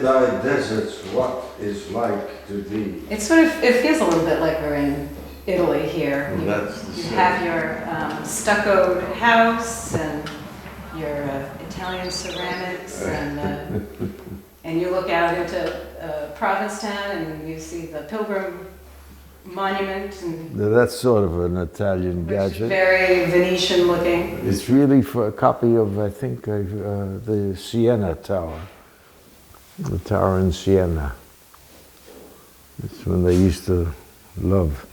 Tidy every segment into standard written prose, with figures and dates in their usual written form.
thy deserts, what is like to thee? It feels a little bit like we're in Italy here. Well, You have your stuccoed house and your Italian ceramics, and you look out into Provincetown and you see the Pilgrim Monument. And That's sort of an Italian gadget. Very Venetian looking. It's really for a copy of, I think, the Siena Tower. The tower in Siena. It's when they used to love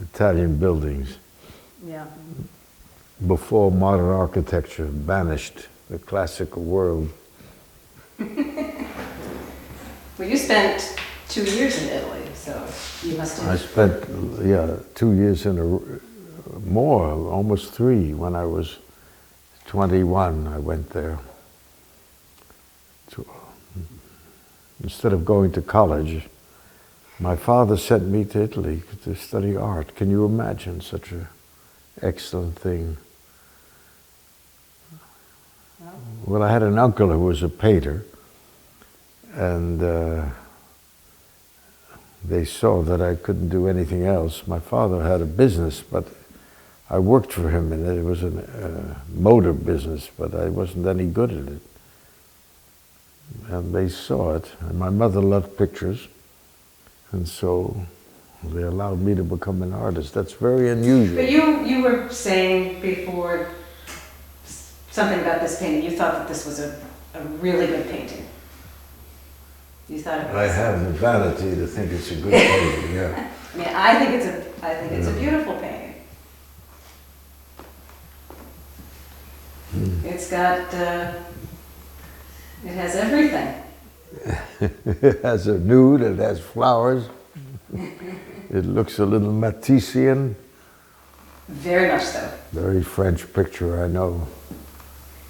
Italian buildings. Yeah. Before modern architecture banished the classical world. Well, you spent 2 years in Italy, so you must have... I spent, 2 years more, almost 3. When I was 21, I went there. Instead of going to college, my father sent me to Italy to study art. Can you imagine such an excellent thing? Well, I had an uncle who was a painter, and they saw that I couldn't do anything else. My father had a business, but I worked for him, and it was a motor business, but I wasn't any good at it. And they saw it, and my mother loved pictures, and so they allowed me to become an artist. That's very unusual. But you were saying before something about this painting. You thought that this was a really good painting. You thought it was. I have the vanity to think it's a good painting, yeah. I mean, I think it's a beautiful painting. It's got, it has everything. It has a nude, it has flowers. It looks a little Matissean. Very much so. Very French picture, I know.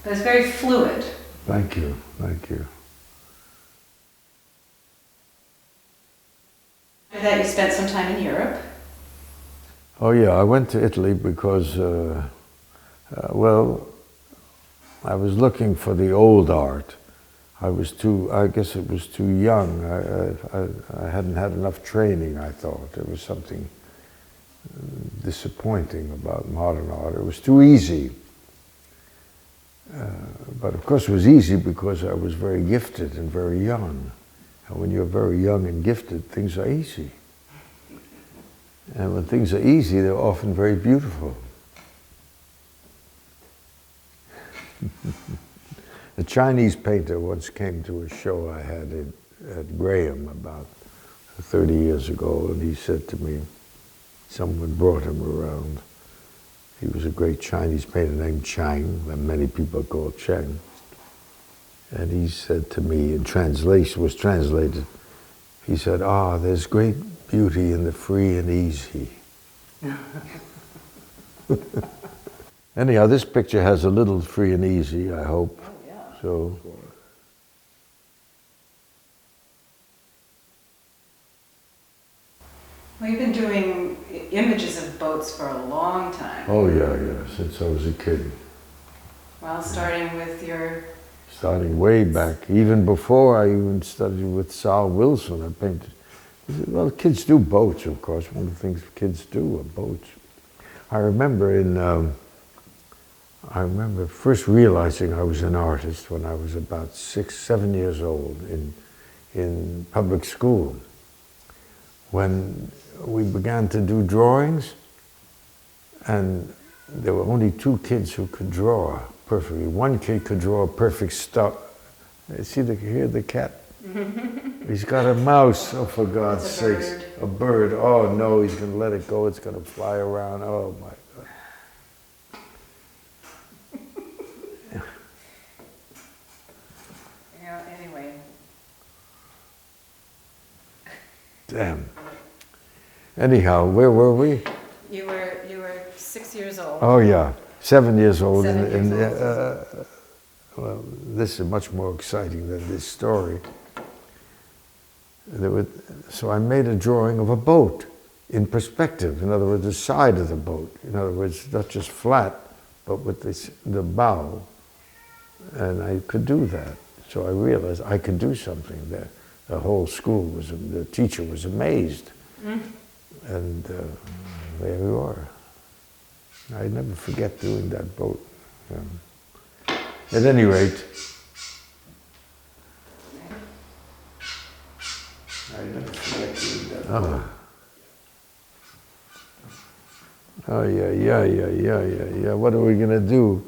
But it's very fluid. Thank you, thank you. After that, you spent some time in Europe. Oh yeah, I went to Italy because, well, I was looking for the old art. I guess it was too young. I hadn't had enough training, I thought. There was something disappointing about modern art. It was too easy. But of course it was easy because I was very gifted and very young. And when you're very young and gifted, things are easy. And when things are easy, they're often very beautiful. A Chinese painter once came to a show I had at Graham about 30 years ago, and he said to me, someone brought him around. He was a great Chinese painter named Chang, and many people call Chang. And he said to me, in translation, was translated, he said, there's great beauty in the free and easy. Anyhow, this picture has a little free and easy, I hope. Oh, yeah. So. Well, you've been doing images of boats for a long time. Oh yeah, since I was a kid. Well, starting with your... Starting way back, even before I even studied with Sal Wilson, I painted. Well, kids do boats, of course. One of the things kids do are boats. I remember first realizing I was an artist when I was about 6, 7 years old in public school. When we began to do drawings, and there were only 2 kids who could draw perfectly. One kid could draw a perfect star. See hear the cat? He's got a mouse, oh for God's sakes. A bird, oh no, he's gonna let it go, it's gonna fly around, oh my God. Yeah, anyway. Damn. Anyhow, where were we? You were 6 years old. Oh yeah, 7 years old. 7 years old. Well, this is much more exciting than this story. So I made a drawing of a boat in perspective. In other words, the side of the boat. In other words, not just flat, but with the bow. And I could do that. So I realized I could do something there. The whole school the teacher was amazed. And there we are. I never forget doing that boat. At any rate, I never forget doing that boat. Oh, yeah. What are we going to do?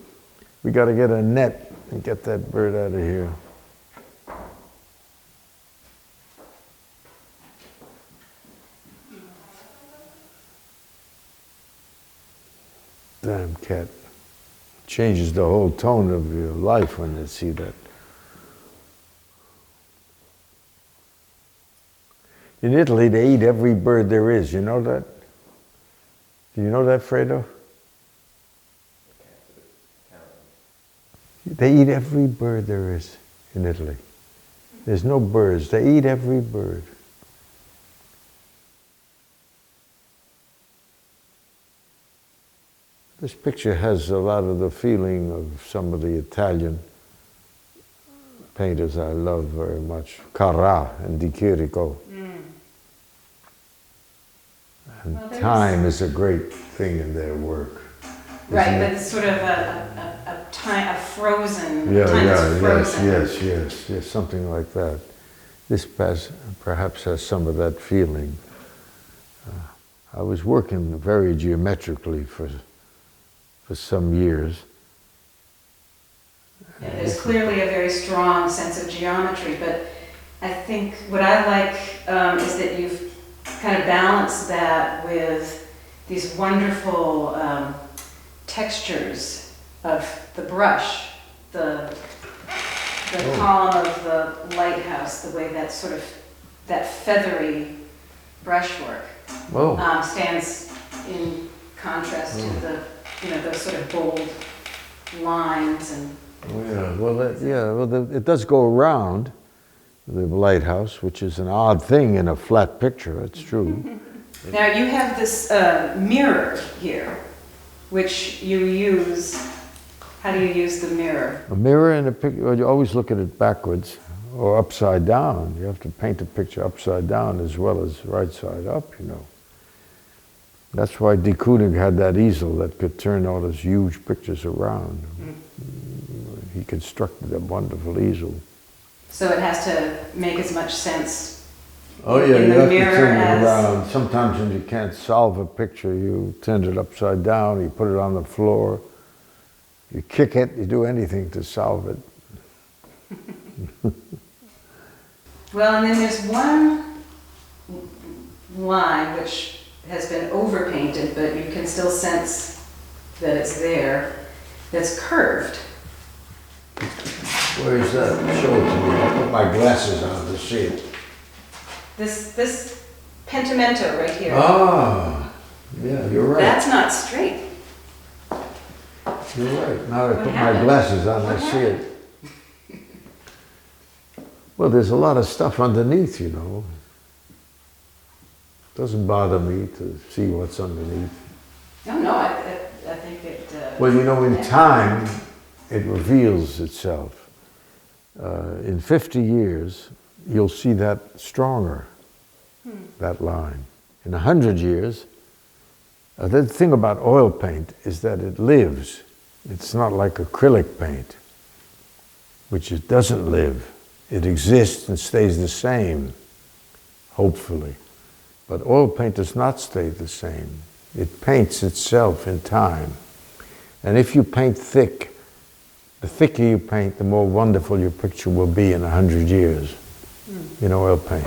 We got to get a net and get that bird out of here. Damn cat. Changes the whole tone of your life when you see that. In Italy, they eat every bird there is. You know that? Do you know that, Fredo? They eat every bird there is in Italy. There's no birds. They eat every bird. This picture has a lot of the feeling of some of the Italian painters I love very much. Carrà and Di Chirico. And well, time is a great thing in their work. Right, but it's sort of a frozen, yes, something like that. This perhaps has some of that feeling. I was working very geometrically for some years. Yeah, there's clearly a very strong sense of geometry, but I think what I like is that you've kind of balanced that with these wonderful textures of the brush, the column of the lighthouse, the way that sort of, that feathery brushwork stands in contrast to the, those sort of bold lines and. It does go around the lighthouse, which is an odd thing in a flat picture. It's true. Now you have this mirror here, which you use. How do you use the mirror? A mirror in a picture. Well, you always look at it backwards or upside down. You have to paint a picture upside down as well as right side up. That's why de Kooning had that easel that could turn all those huge pictures around. He constructed a wonderful easel. So it has to make as much sense. Oh yeah, you have to turn it around. Sometimes when you can't solve a picture, you turn it upside down, you put it on the floor, you kick it, you do anything to solve it. Well, and then there's one line which has been overpainted, but you can still sense that it's there, that's curved. Where is that? Show it to me. I'll put my glasses on to see it. This pentimento right here. Ah, yeah, you're right. That's not straight. You're right. Now I put my glasses on, I see it. Well, there's a lot of stuff underneath, It doesn't bother me to see what's underneath. No, I think it... Well, in time, it reveals itself. In 50 years, you'll see that stronger, that line. In 100 years, the thing about oil paint is that it lives. It's not like acrylic paint, which it doesn't live. It exists and stays the same, hopefully. But oil paint does not stay the same. It paints itself in time. And if you paint thick, the thicker you paint, the more wonderful your picture will be in 100 years in oil paint.